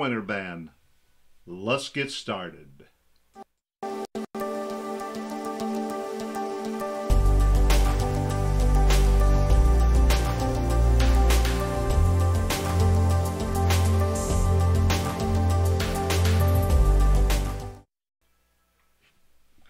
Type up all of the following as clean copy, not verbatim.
Winter Band. Let's get started.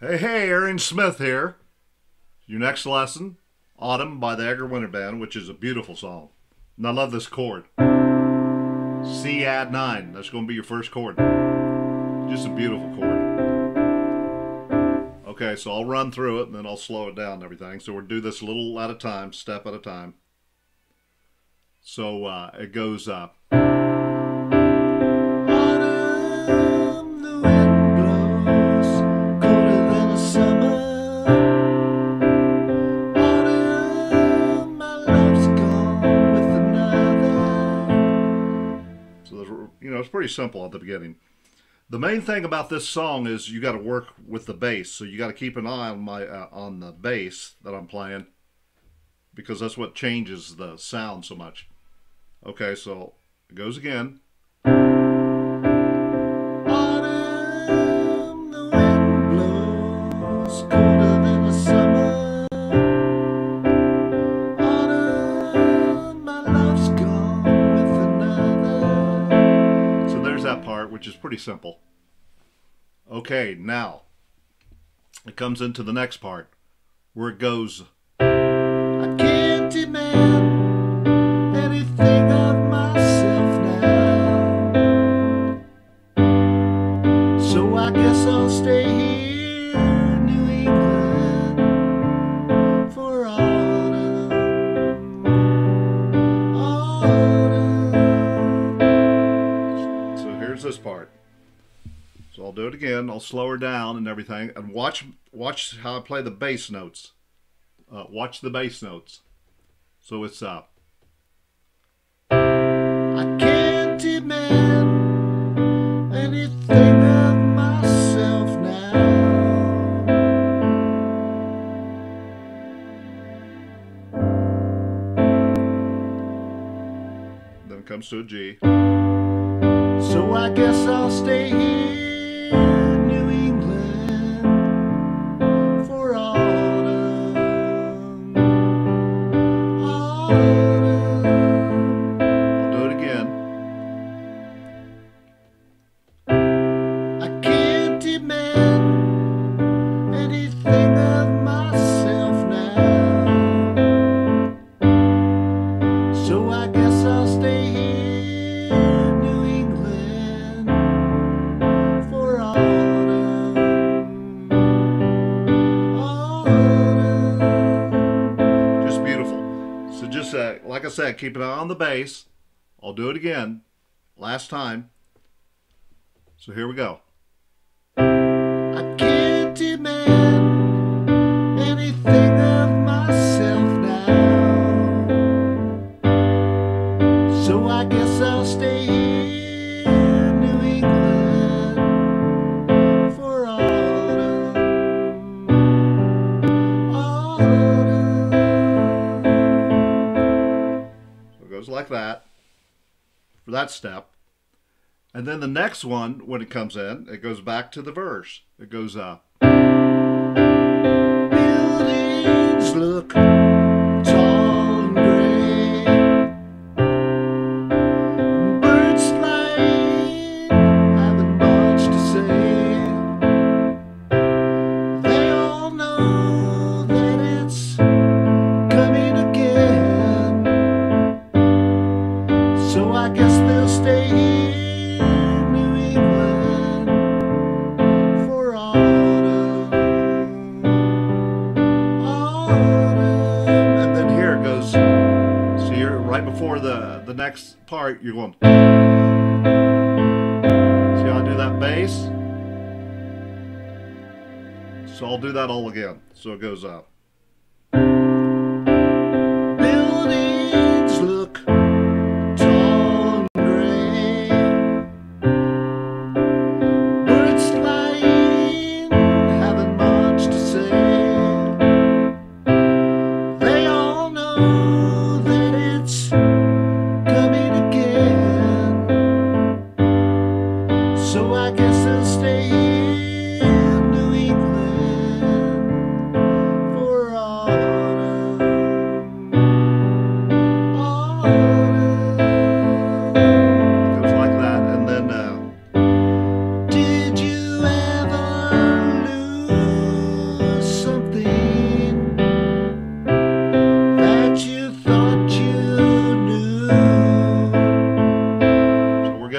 Hey, Aaron Smith here. Your next lesson, Autumn by the Edgar Winter Band, which is a beautiful song. And I love this chord. C add 9. That's going to be your first chord. Just a beautiful chord. Okay, so I'll run through it and then I'll slow it down and everything. So we'll do this a little at a time, step at a time. So it goes up. It's pretty simple at the beginning. The main thing about this song is you got to work with the bass, so you got to keep an eye on my on the bass that I'm playing, because that's what changes the sound so much. Okay, so it goes again. Autumn, the wind blows colder than the summer. Autumn, my love's gone with another. That part, which is pretty simple. Okay, now it comes into the next part where it goes, I can't demand anything of myself now, so I guess I'll stay here in New England for autumn. This part. So I'll do it again. I'll slow her down and everything, and watch how I play the bass notes. Watch the bass notes. So it's I can't demand anything of myself now. Then it comes to a G. So I guess I'll stay here in New England for autumn. Autumn. I'll do it again. I can't demand anything of myself now, so I guess I'll stay here. Like I said, keep an eye on the bass. I'll do it again, last time. So here we go. I can't demand anything of myself now, so I guess I'll stay here in New England for autumn. Like that for that step, and then the next one, when it comes in, it goes back to the verse. It goes buildings look tall and gray, birds flying, having much to say. They all know that it's coming again, so I guess they'll stay here in New England for autumn. Autumn. And then here it goes. So you're right before the next part, you're going. See how I do that bass? So I'll do that all again. So it goes up. Buildings look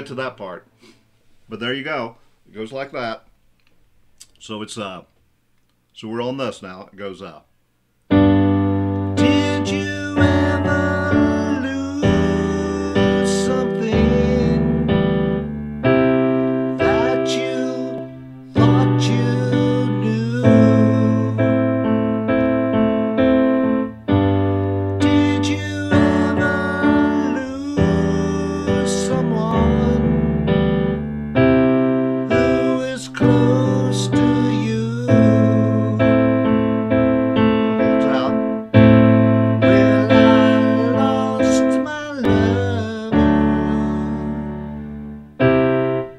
get to that part. But there you go. It goes like that. So it's so we're on this now. It goes up. Did you ever lose something that you thought you knew? Did you ever lose someone who is close to you? Holds out. Well, I lost my lover.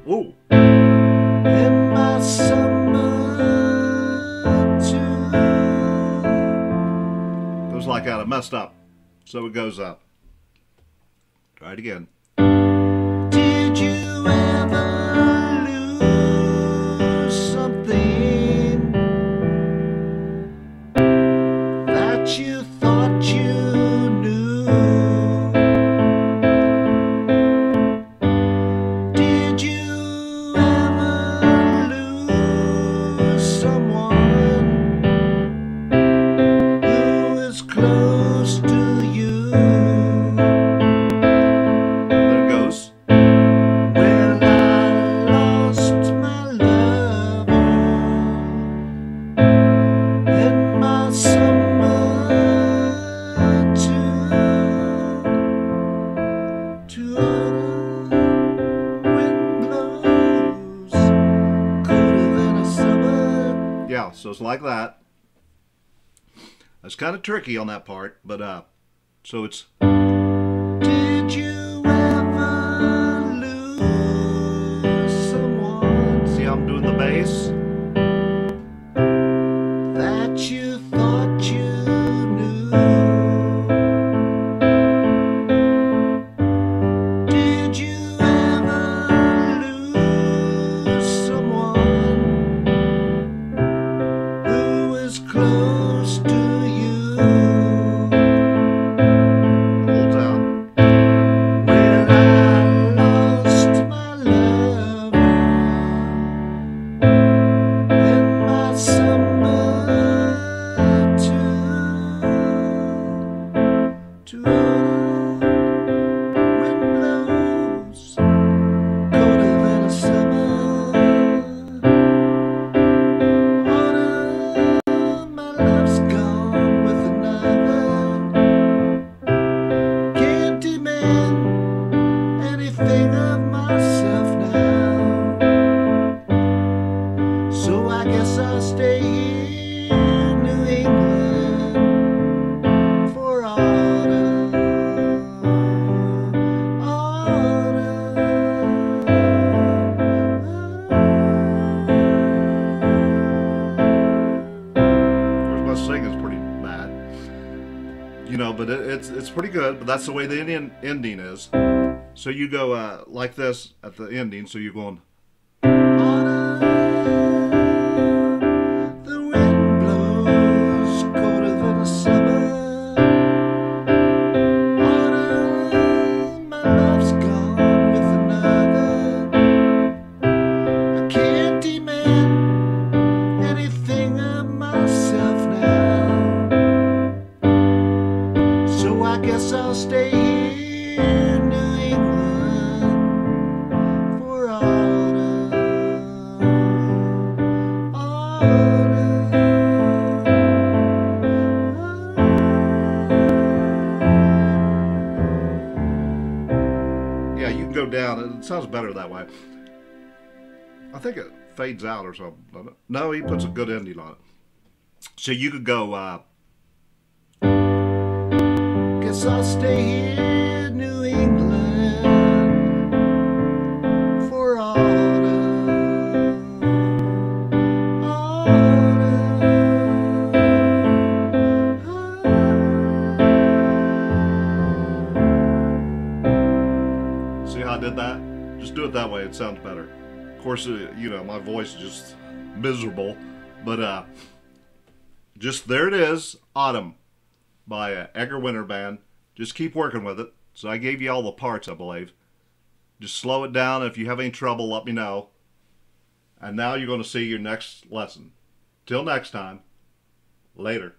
Ooh. In my summer too. Goes like that. I messed up. So it goes up. Try it again. Did you ever lose something that you thought you knew? Did you ever lose someone who is close to you? There it goes. Well, I lost my lover in my summer to autumn wind blows colder than a summer. Yeah, so it's like that. It's kind of tricky on that part, but so it's. Did you ever lose someone? See how I'm doing the bass? That you thought you knew? Did you ever lose someone who is close to you? Holds out. Well, I lost my lover in my summer to autumn wind blows colder than a summer. Autumn, my love's gone with another. Can't demand anything of myself now. So I guess I'll stay here in New England for autumn. Of course, my singing's pretty bad, you know, but it's pretty good. But that's the way the ending is. So you go like this at the ending. So you're going. The wind blows colder than the summer. Autumn, my love's gone with another. I can't demand anything of myself now. So I guess I'll stay here in New England for autumn. Yeah, you can go down. It sounds better that way. I think it fades out or something, doesn't it? No, he puts a good ending on it. So you could go, guess I'll stay here in New England for autumn. See how I did that? Just do it that way. It sounds better. Of course, you know, my voice is just miserable. But just there it is. Autumn by Edgar Band. Just keep working with it. So I gave you all the parts, I believe. Just slow it down. If you have any trouble, let me know. And now you're going to see your next lesson. Till next time, later.